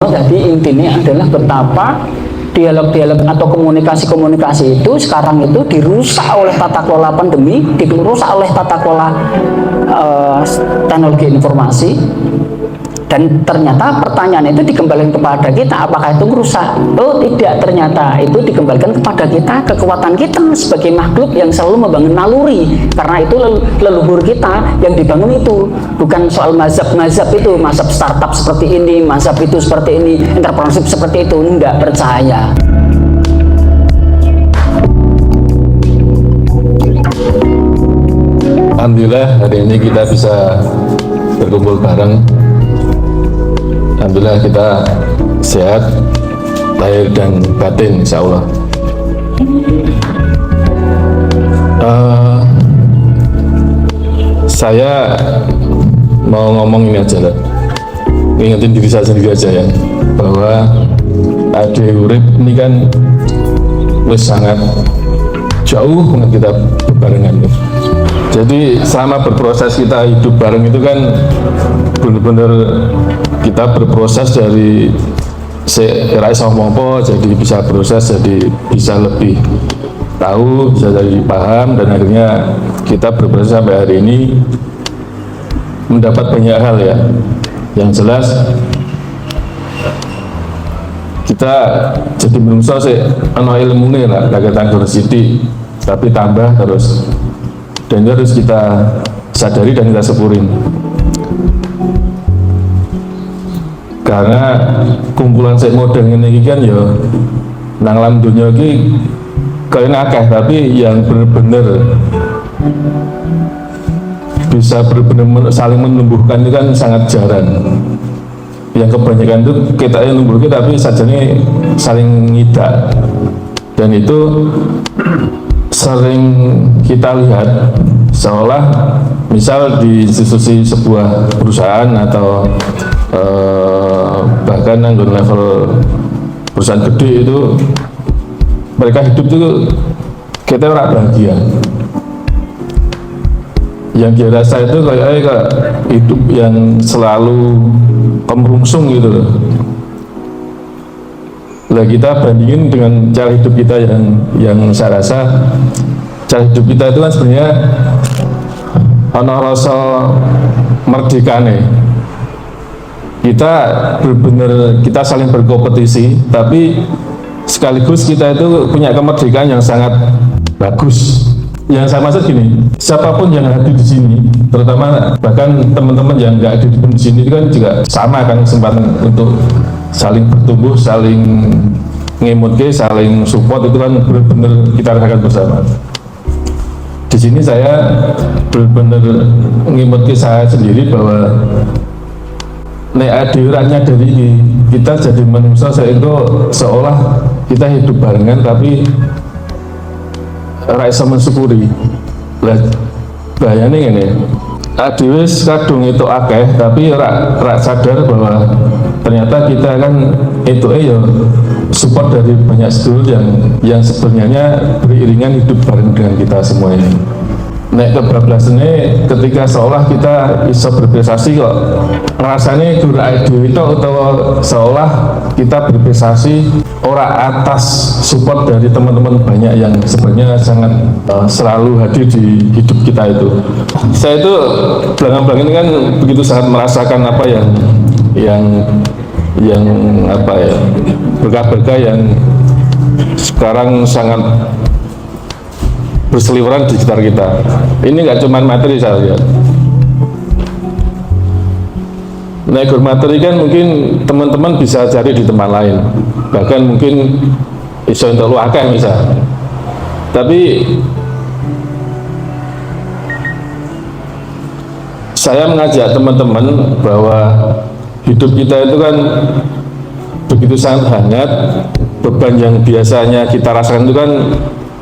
Jadi intinya adalah betapa dialog-dialog atau komunikasi-komunikasi itu sekarang itu dirusak oleh tata kelola pandemi, dirusak oleh tata kelola teknologi informasi. Dan ternyata pertanyaan itu dikembalikan kepada kita, apakah itu merusak? Oh tidak, ternyata itu dikembalikan kepada kita, kekuatan kita sebagai makhluk yang selalu membangun naluri. Karena itu leluhur kita yang dibangun itu bukan soal mazhab-mazhab itu, mazhab startup seperti ini, mazhab itu seperti ini, entrepreneurship seperti itu, enggak percaya. Alhamdulillah hari ini kita bisa berkumpul bareng. Alhamdulillah kita sehat lahir dan batin, insya Allah. Saya mau ngomong ini aja lah, ngingetin diri saya sendiri aja ya, bahwa ade urip ini kan wis sangat jauh banget kita berbarengan. Jadi selama berproses kita hidup bareng itu kan benar-benar kita berproses dari era apa jadi bisa proses, jadi bisa lebih tahu, bisa jadi paham, dan akhirnya kita berproses sampai hari ini mendapat banyak hal ya. Yang jelas kita jadi menungso sih ana ilmune lah, kagak tanggur sithik tapi tambah terus, dan itu harus kita sadari dan kita syukurin. Karena kumpulan sek modern ini kan ya nang alam dunia ini kayaknya akeh, tapi yang benar-benar bisa benar-benar saling menumbuhkan itu kan sangat jarang. Yang kebanyakan itu kita yang numbuhkan tapi sajane saling ngidak, dan itu sering kita lihat seolah misal di institusi sebuah perusahaan atau bahkan anggun level perusahaan gede itu mereka hidup itu kita orang bahagia. Yang dia rasa itu kayak hidup yang selalu kemerungsung gitu loh. Lah kita bandingin dengan cara hidup kita yang saya rasa cara hidup kita itu kan sebenarnya ana rasa merdekane. Kita benar-benar kita saling berkompetisi, tapi sekaligus kita itu punya kemerdekaan yang sangat bagus. Yang saya maksud gini, siapapun yang hadir di sini, terutama bahkan teman-teman yang nggak hadir di sini itu kan juga sama kan kesempatan untuk saling bertumbuh, saling ngemutke, saling support, itu kan benar-benar kita rasakan bersama. Di sini saya benar-benar ngemutke saya sendiri bahwa nek adirannya dari ini kita jadi manusia itu seolah kita hidup barengan tapi raisa mensyukuri. Lah bahayane ngene, adiwis kadung itu akeh tapi rak sadar bahwa ternyata kita kan itu ya support dari banyak sedulur yang sebenarnya beriringan hidup bareng dengan kita semua ini. Nek kebablasan ini ketika seolah kita bisa berprestasi kok rasanya gura ide itu, atau seolah kita berprestasi orang atas support dari teman-teman banyak yang sebenarnya sangat selalu hadir di hidup kita itu. Saya itu belakang-belakang ini kan begitu sangat merasakan apa yang apa ya, berkah-berkah yang sekarang sangat berseliweran di sekitar kita. Ini nggak cuma materi saya lihat. Nah, materi kan mungkin teman-teman bisa cari di tempat lain, bahkan mungkin iso untuk lu akeh misal. Tapi saya mengajak teman-teman bahwa hidup kita itu kan begitu sangat hangat. Beban yang biasanya kita rasakan itu kan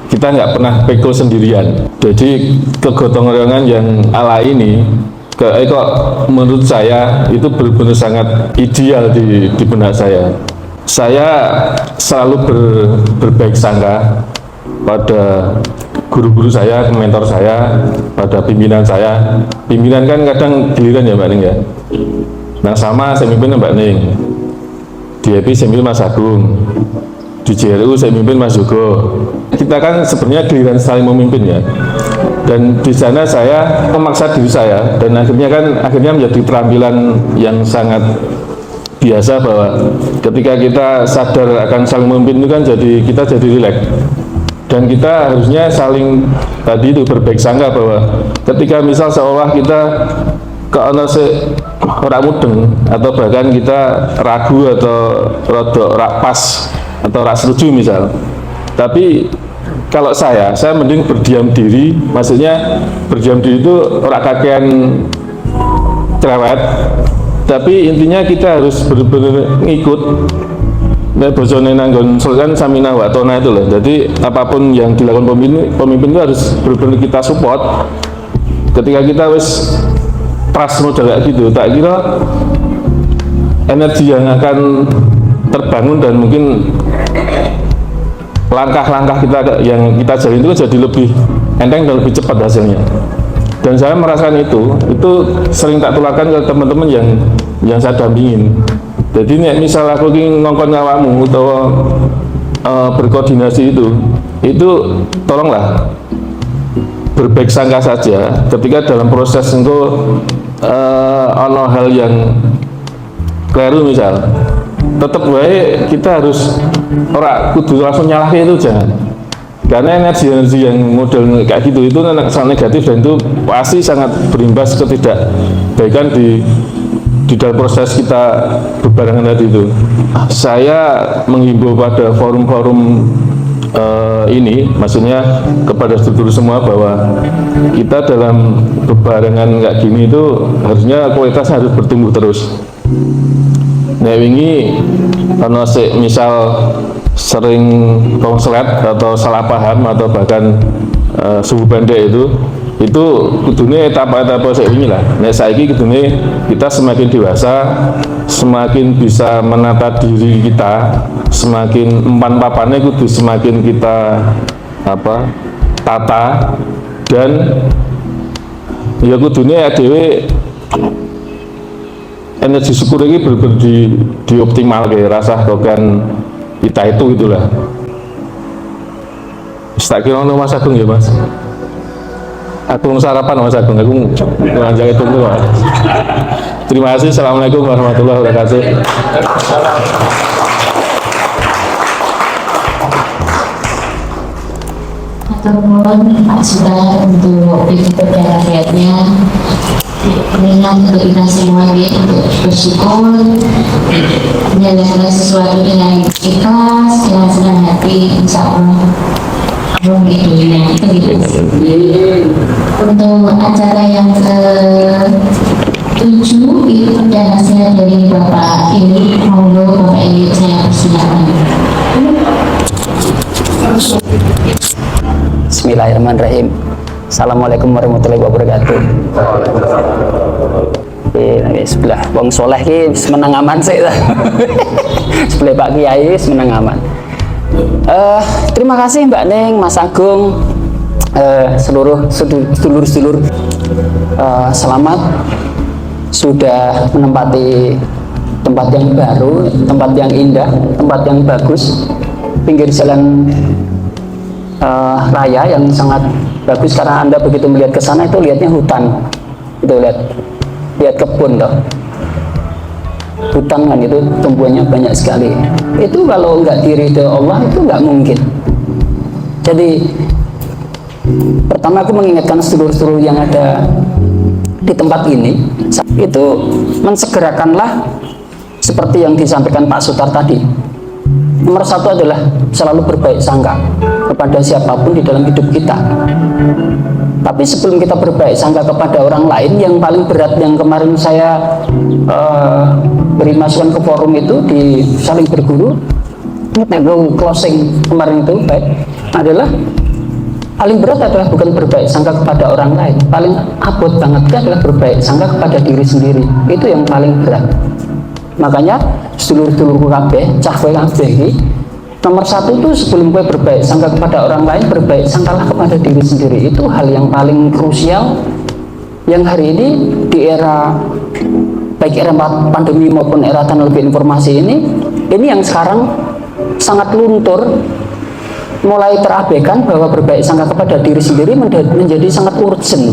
kita nggak pernah pekul sendirian. Jadi kegotong royongan yang ala ini kok menurut saya itu benar-benar sangat ideal di benak saya. Saya selalu berbaik sangka pada guru-guru saya, mentor saya, pada pimpinan saya. Pimpinan kan kadang giliran ya Mbak Ning ya. Nah sama saya pimpin Mbak Ning. di HEPI saya mimpin Mas Agung, di JRU saya mimpin Mas Yogo. Kita kan sebenarnya giliran saling memimpin ya. Dan di sana saya memaksa diri saya, dan akhirnya menjadi keterampilan yang sangat biasa, bahwa ketika kita sadar akan saling memimpin itu kan kita jadi rileks. Dan kita harusnya saling tadi itu berbaik sangka, bahwa ketika misal seolah kita ke orang mudeng, atau bahkan kita ragu atau rodok rak pas atau rak setuju misal, tapi kalau saya mending berdiam diri. Maksudnya berdiam diri itu rak kakean cerewet, tapi intinya kita harus benar-benar ngikut. Nah, bojone nanggon sultan samina wa tona itu loh. Jadi apapun yang dilakukan pemimpin itu harus benar-benar kita support. Ketika kita wis trust model kayak gitu, tak kira energi yang akan terbangun, dan mungkin langkah-langkah kita yang kita jalin itu jadi lebih enteng dan lebih cepat hasilnya. Dan saya merasakan itu sering tak tularkan ke teman-teman yang saya dampingin. Jadi nih, misal aku ingin ngongkon ngawamu atau berkoordinasi itu tolonglah berbaik sangka saja. Ketika dalam proses itu ono hal yang keliru misal, tetap baik kita harus kudu langsung nyalahin itu, jangan. Karena energi yang model kayak gitu itu sangat negatif, dan itu pasti sangat berimbas ketidakbaikan di dalam proses kita berbarengan tadi itu. Saya menghimbau pada forum-forum ini, maksudnya kepada struktur semua, bahwa kita dalam berbarengan kayak gini itu harusnya kualitasnya harus bertumbuh terus. Nah, ini karena misal sering konslet atau salah paham, atau bahkan suhu pendek itu kudune etapa-etapa saya ini lah. Nah, saiki kudune kita semakin dewasa, semakin bisa menata diri kita, semakin empan papannya kudu semakin kita tata, dan ya kudune adewe energi syukur ini benar-benar dioptimal kayak rasa kan kita itu gitulah. Tak kira Mas Agung ya Mas. Aku mau sarapan Mas Agung, aku ngajak itu dulu. Terima kasih. Assalamualaikum warahmatullahi wabarakatuh. Atur nuwun Pak Sutar untuk itu perhatiannya. Dengan untuk kita semua untuk bersyukur, menjalankan sesuatu dengan ikhlas, dengan senang hati, insya Allah. Untuk acara yang ke-7 itu penjelasan dari Bapak Ili, monggo Bapak Ili saya persilakan. Bismillahirrahmanirrahim. Assalamualaikum warahmatullahi wabarakatuh. Sebelah wong soleh ki menang aman sih. Sebelah Pak Kiai menang aman. Terima kasih Mbak Neng, Mas Agung, seluruh sedulur-sedulur, selamat sudah menempati tempat yang baru, tempat yang indah, tempat yang bagus, pinggir jalan raya yang sangat bagus. Karena Anda begitu melihat ke sana itu lihatnya hutan, itu lihat kebun loh, hutan kan itu tumbuhannya banyak sekali. Itu kalau nggak diridhoi Allah itu nggak mungkin. Jadi pertama aku mengingatkan sedulur-sedulur yang ada di tempat ini, itu mensegerakanlah seperti yang disampaikan Pak Sutar tadi. Nomor satu adalah selalu berbaik sangka kepada siapapun di dalam hidup kita. Tapi sebelum kita berbaik sangka kepada orang lain, yang paling berat yang kemarin saya beri masukan ke forum itu di saling berguru, closing kemarin itu baik, adalah paling berat adalah bukan berbaik sangka kepada orang lain. Paling abot banget adalah berbaik sangka kepada diri sendiri. Itu yang paling berat. Makanya sedulur-sedulurku kabeh, cah kowe kabeh iki, nomor satu itu sebelum kowe berbaik sangka kepada orang lain, berbaik sangkalah kepada diri sendiri. Itu hal yang paling krusial yang hari ini di era baik era pandemi maupun era teknologi informasi ini Ini yang sekarang sangat luntur, mulai terabaikan bahwa berbaik sangka kepada diri sendiri menjadi sangat urgent,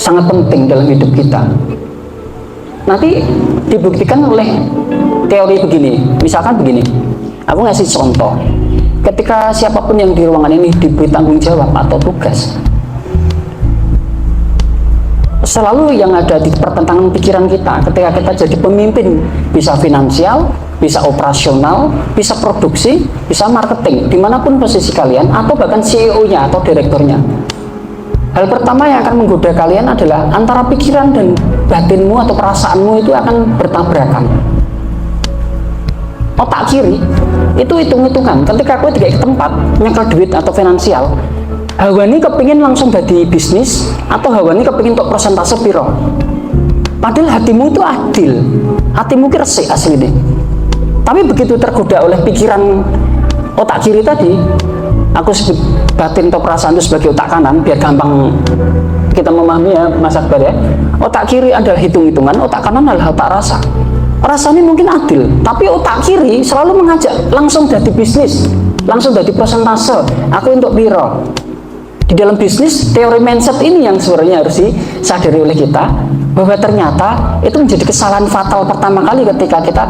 sangat penting dalam hidup kita. Nanti dibuktikan oleh teori begini, misalkan begini, aku ngasih contoh, ketika siapapun yang di ruangan ini diberi tanggung jawab atau tugas, selalu yang ada di pertentangan pikiran kita ketika kita jadi pemimpin, bisa finansial, bisa operasional, bisa produksi, bisa marketing, dimanapun posisi kalian, atau bahkan CEO-nya atau direkturnya. Hal pertama yang akan menggoda kalian adalah antara pikiran dan batinmu atau perasaanmu itu akan bertabrakan. Otak kiri itu hitung-hitungan, ketika aku tidak ke tempat nyekel duit atau finansial, hawa ini kepingin langsung jadi bisnis, atau hawa ini kepingin untuk persentase piro. Padahal hatimu itu adil, hatimu ki resik asli ini. Tapi begitu tergoda oleh pikiran otak kiri tadi, aku sebut batin atau perasaan itu sebagai otak kanan biar gampang kita memahami ya Mas Akbar ya. Otak kiri adalah hitung-hitungan, otak kanan adalah otak rasa. Rasanya mungkin adil, tapi otak kiri selalu mengajak langsung jadi bisnis, langsung jadi persentase, aku untuk piro. Di dalam bisnis, teori mindset ini yang sebenarnya harus disadari oleh kita, bahwa ternyata itu menjadi kesalahan fatal pertama kali ketika kita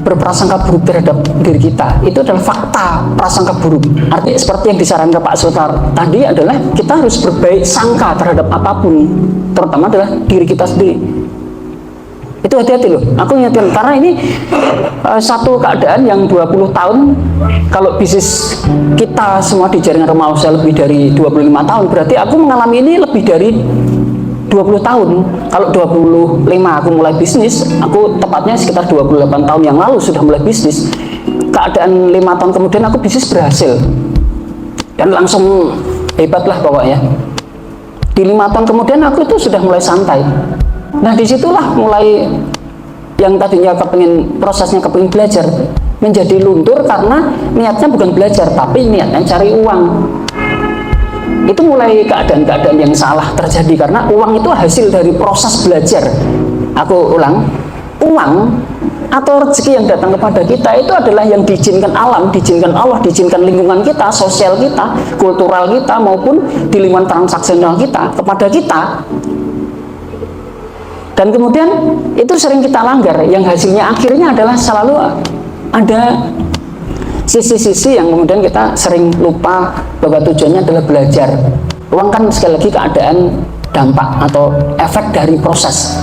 berprasangka buruk terhadap diri kita. Itu adalah fakta prasangka buruk. Artinya seperti yang disarankan Pak Sutar tadi adalah kita harus berbaik sangka terhadap apapun, terutama adalah diri kita sendiri. Itu hati-hati loh, aku ingatkan, karena ini satu keadaan yang 20 tahun, kalau bisnis kita semua di jaringan rumah usaha lebih dari 25 tahun, berarti aku mengalami ini lebih dari 20 tahun. Kalau 25 aku mulai bisnis, aku tepatnya sekitar 28 tahun yang lalu sudah mulai bisnis. Keadaan 5 tahun kemudian aku bisnis berhasil, dan langsung hebat lah pokoknya. Di 5 tahun kemudian aku itu sudah mulai santai. Nah disitulah mulai yang tadinya prosesnya kepingin belajar menjadi luntur karena niatnya bukan belajar tapi niatnya cari uang. Itu mulai keadaan-keadaan yang salah terjadi karena uang itu hasil dari proses belajar. Aku ulang, uang atau rezeki yang datang kepada kita itu adalah yang diizinkan alam, diizinkan Allah, diizinkan lingkungan kita, sosial kita, kultural kita maupun di lingkungan transaksional kita kepada kita. Dan kemudian itu sering kita langgar, yang hasilnya akhirnya adalah selalu ada sisi-sisi yang kemudian kita sering lupa bahwa tujuannya adalah belajar. Uang kan sekali lagi keadaan dampak atau efek dari proses.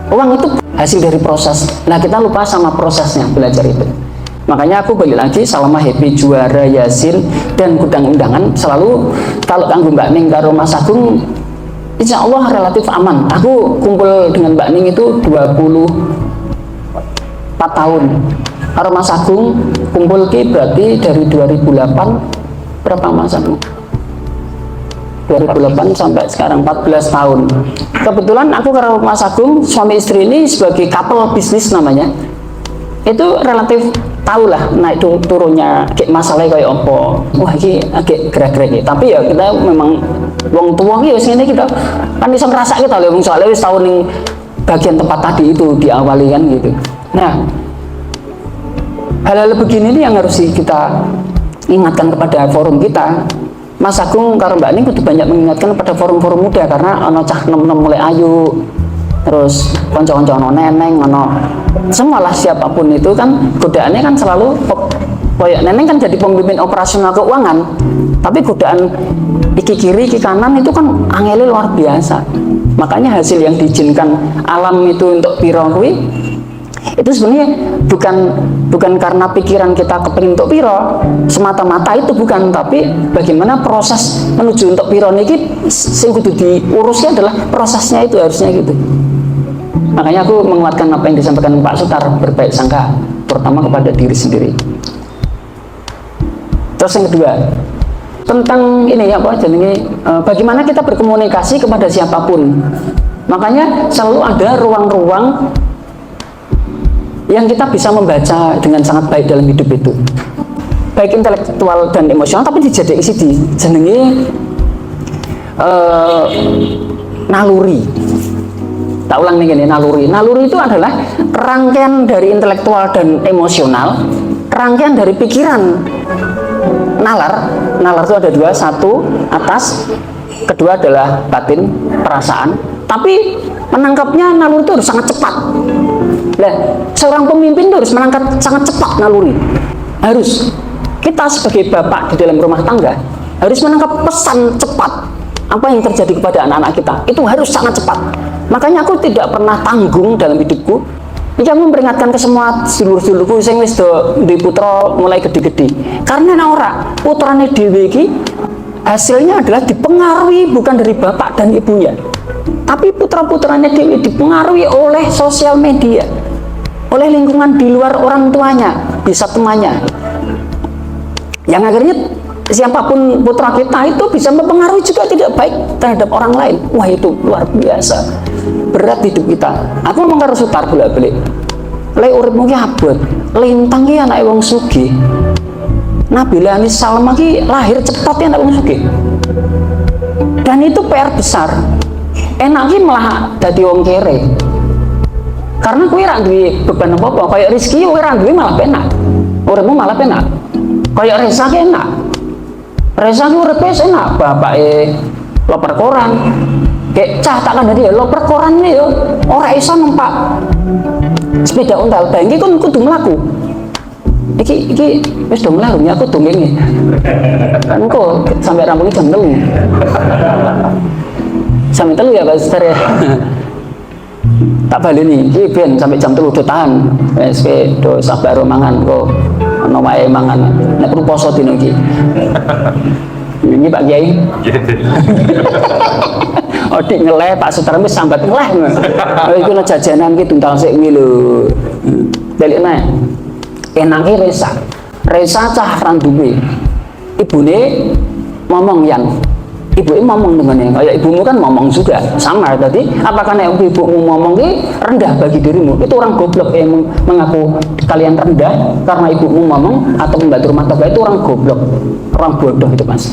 Uang itu hasil dari proses. Nah kita lupa sama prosesnya belajar itu. Makanya aku balik lagi Salama Happy Juara Yasin dan Gudang Undangan selalu kalau kanggo Mbak Ning karo Mas Agung, insya Allah relatif aman. Aku kumpul dengan Mbak Ning itu 24 tahun. Karo Mas Agung kumpul ki berarti dari 2008 berapa Mas Agung? 2008 sampai sekarang 14 tahun. Kebetulan aku karo Mas Agung suami istri ini sebagai couple bisnis namanya. Itu relatif tahu lah naik turunnya kayak masalahnya kayak apa. Wah ini agak gerak-gerak. Tapi ya kita memang wong tua ki wis ngene kita kan bisa ngerasa kita lho soalnya wis tahun ning bagian tempat tadi itu diawali kan gitu. Nah, hal-hal begini ini yang harus kita ingatkan kepada forum kita. Mas Agung karo Mbak Ning kudu banyak mengingatkan kepada forum-forum muda karena ana cah nom-nom mulai ayu, terus konco-konco ono neneng, ono semualah siapapun itu kan godaannya kan selalu koyok neneng kan jadi pemimpin operasional keuangan, tapi godaan iki kiri iki kanan itu kan angele luar biasa. Makanya hasil yang diizinkan alam itu untuk piro kuwi itu sebenarnya bukan karena pikiran kita kepingin untuk piro semata-mata, itu bukan, tapi bagaimana proses menuju untuk piro niki sing kudu diurusnya adalah prosesnya itu harusnya gitu. Makanya aku menguatkan apa yang disampaikan Pak Sutar, berbaik sangka terutama kepada diri sendiri. Terus yang kedua tentang ini ya Pak, jadi bagaimana kita berkomunikasi kepada siapapun. Makanya selalu ada ruang-ruang yang kita bisa membaca dengan sangat baik dalam hidup itu, baik intelektual dan emosional, tapi dijadikan isi di jenenge naluri. Tak ulang nih gini, naluri. Naluri itu adalah rangkaian dari intelektual dan emosional, rangkaian dari pikiran. Nalar itu ada dua, satu atas, kedua adalah batin, perasaan. Tapi menangkapnya naluri itu harus sangat cepat. Nah, seorang pemimpin itu harus menangkap sangat cepat naluri. Harus. Kita sebagai bapak di dalam rumah tangga harus menangkap pesan cepat. Apa yang terjadi kepada anak-anak kita itu harus sangat cepat. Makanya aku tidak pernah tanggung dalam hidupku. Iki aku memperingatkan ke semua sedulur-sedulurku sing wis di putra mulai gede-gede. Karena ora putrane dhewe iki hasilnya adalah dipengaruhi bukan dari bapak dan ibunya. Tapi putra-putranya dhewe dipengaruhi oleh sosial media. Oleh lingkungan di luar orang tuanya, bisa temannya. Yang akhirnya siapapun putra kita itu bisa mempengaruhi juga tidak baik terhadap orang lain. Wah, itu luar biasa berat hidup kita. Aku ngomong karo Sutar bolak-balik, le uripmu ki abot, lintang ki anake wong sugih. Nabila Anis Salma ki lahir cepat ya anak wong sugih. Dan itu PR besar. Enak ki malah dadi wong kere. Karena kowe ra duwe beban apa-apa, kaya rezeki kowe ra duwe malah penak. Uripmu malah penak. Kaya Reza ki enak. Reza ki uripe enak, bapake loper koran. Kayak cah tak kandhani ya loper koran iki yo ora iso numpak sepeda ontel, bangke kon kudu mlaku. Iki wis do mlaku ya aku dongenge. Kan engko sampai rampungnya jam 3. Sampai 3 ya Pak Sister ya. Tak baleni iki ben sampai jam 3 do tahan. Wis ke do sabar mangan kok ono wae mangan. Nek perlu poso dino iki. Ini Pak Kiai. Odik ngeleh Pak Sutar wis sambat ngeleh. Iku ana jajanan ki tuntal sik kuwi lho. Delikne. Enake Reza. Reza cah ra duwe. Ibune ngomong yang ibuke ngomong dengannya, kayak ibumu kan ngomong juga sama. Tadi apakah nek ibumu ngomong ki rendah bagi dirimu? Itu orang goblok yang mengaku kalian rendah karena ibumu ngomong atau membantu rumah tangga, itu orang goblok, orang bodoh itu Mas.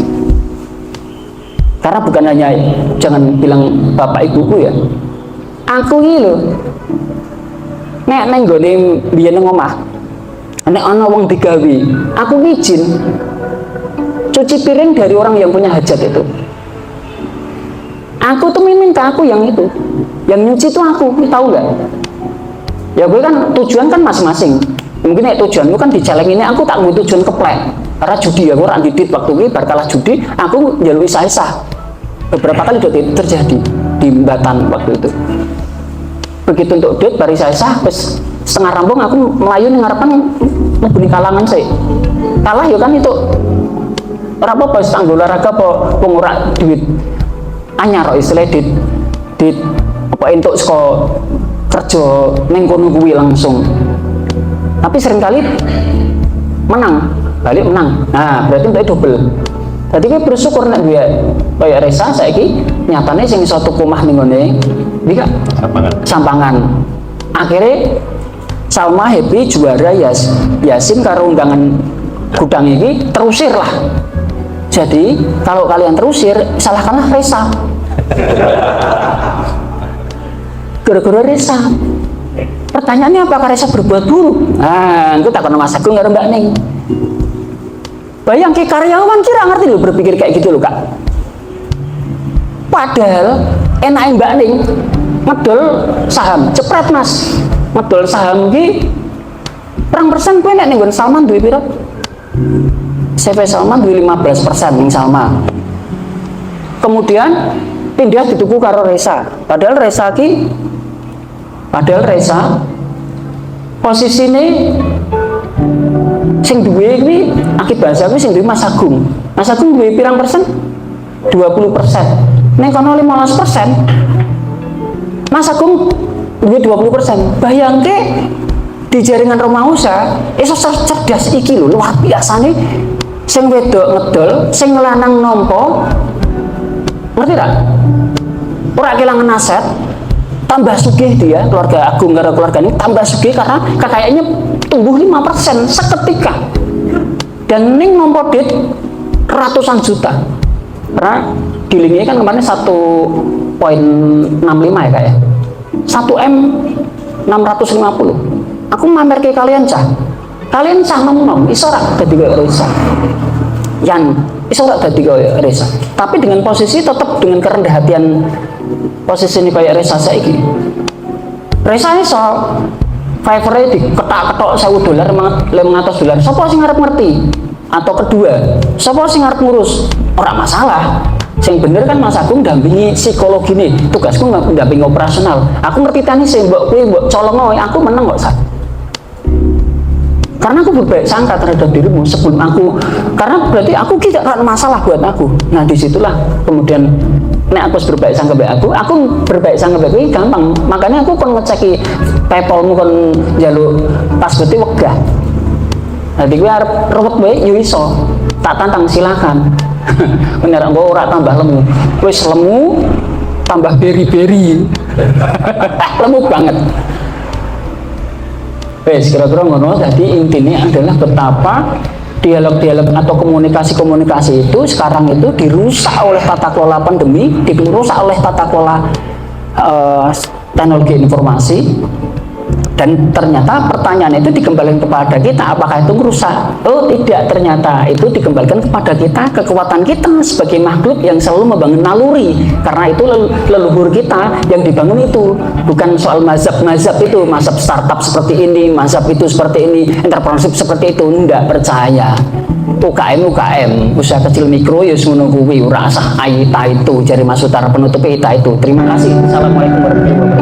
Karena bukan hanya jangan bilang bapak ibuku ya. Aku iki lho. Nek nang gone biyen nang omah. Nek ana wong digawe, aku ngijin cuci piring dari orang yang punya hajat itu. Aku tuh minta aku yang itu, yang nyuci itu aku, tahu nggak? Ya gue kan tujuan kan masing-masing. Mungkin ya tujuanmu kan diceleng ini, aku tak mau tujuan keplek. Karena judi ya, gue randidit waktu ini, berkalah judi, aku jalui sah-sah. Beberapa kali udah terjadi di Batan waktu itu. Begitu untuk duit, bari sah-sah, terus setengah rampung aku melayu nih ngarepan ngebuni kalangan saya. Kalah ya kan itu. Ora apa-apa tanggo olahraga apa pengurak duit. Anyar kok istilah di apa entuk saka kerja ning kono kuwi langsung. Tapi seringkali menang, balik menang. Nah, berarti untuk double. Jadi kita bersyukur nek dia kayak Reza saiki nyatane sing iso tuku omah ning ngene iki Kak Sampangan. Akhirnya Salma happy juara Yasin karo undangan gudang ini terusir lah. Jadi kalau kalian terusir, salahkanlah Reza. Gara-gara Reza. Pertanyaannya apakah Reza berbuat buruk? Nah, itu tak kena Mas Agung karo Mbak Ning. Bayang ke karyawan kira ngerti loh berpikir kayak gitu loh Kak. Padahal enaknya Mbak Ning ngedol saham, cepret Mas. Ngedol saham ki perang persen kowe nek ning Salman duwe pira? CV Salman duwe 15% ning Salma. Kemudian pindah dituku karo Reza. Padahal Reza posisine sing duwe kuwi akibat kuwi sing duwe Mas Agung. Mas Agung duwe pirang persen? 20%. Ning kono 15%. Mas Agung duwe 20%. Bayangke di jaringan Romausa iso cerdas iki lho, luar biasa nih. Sing wedok ngedol, sing lanang nampa. Ngerti tak? Ora kelangan aset, tambah sugih dia, keluarga Agung karo keluarga ini tambah sugih karena kekayaannya tumbuh 5% seketika. Dan ning nampa duit ratusan juta. Karena dealingnya kan kemarin 1,65 ya Kak ya. 1M 650. Aku mamer ke kalian cah. Kalian cah nom-nom iso ora dadi koyo Reza. Yan iso ora dadi koyo Reza. Tapi dengan posisi tetap dengan kerendah hatian posisi ini kayak Reza saiki. Reza iso Fiverr di ketak-ketok $1.000 $500. Sopo sing ngarep ngerti? Atau kedua, sopo sing ngarep ngurus? Ora masalah. Yang bener kan Mas Agung dampingi psikologi nih. Tugasku nggak dampingi operasional. Aku ngerti tani sih mbok kuwi mbok colongoy, aku menang kok Sat. Karena aku berbaik sangka terhadap dirimu sebelum aku, karena berarti aku tidak ada masalah buat aku. Nah disitulah kemudian nek aku berbaik sangka baik aku berbaik sangka baik ini gampang. Makanya aku kon ngeceki PayPalmu kon njaluk password wegah. Jadi gue arep ruwet wae yo iso. Tak tantang silakan. Bener gue ora tambah lemu. Wis lemu tambah beri-beri. Lemu banget. Wes kira-kira ngono. Jadi intinya adalah betapa dialog-dialog atau komunikasi-komunikasi itu sekarang itu dirusak oleh tata kelola pandemi, dirusak oleh tata kelola teknologi informasi. Dan ternyata pertanyaan itu dikembalikan kepada kita, apakah itu merusak? Oh tidak, ternyata itu dikembalikan kepada kita, kekuatan kita sebagai makhluk yang selalu membangun naluri. Karena itu leluhur kita yang dibangun itu bukan soal mazhab itu, mazhab startup seperti ini, mazhab itu seperti ini, entrepreneurship seperti itu, enggak percaya. UKM, usaha kecil mikro ya ngono kuwi ora usah aita itu jari Mas Utara penutup ita itu. Terima kasih. Assalamualaikum warahmatullahi wabarakatuh.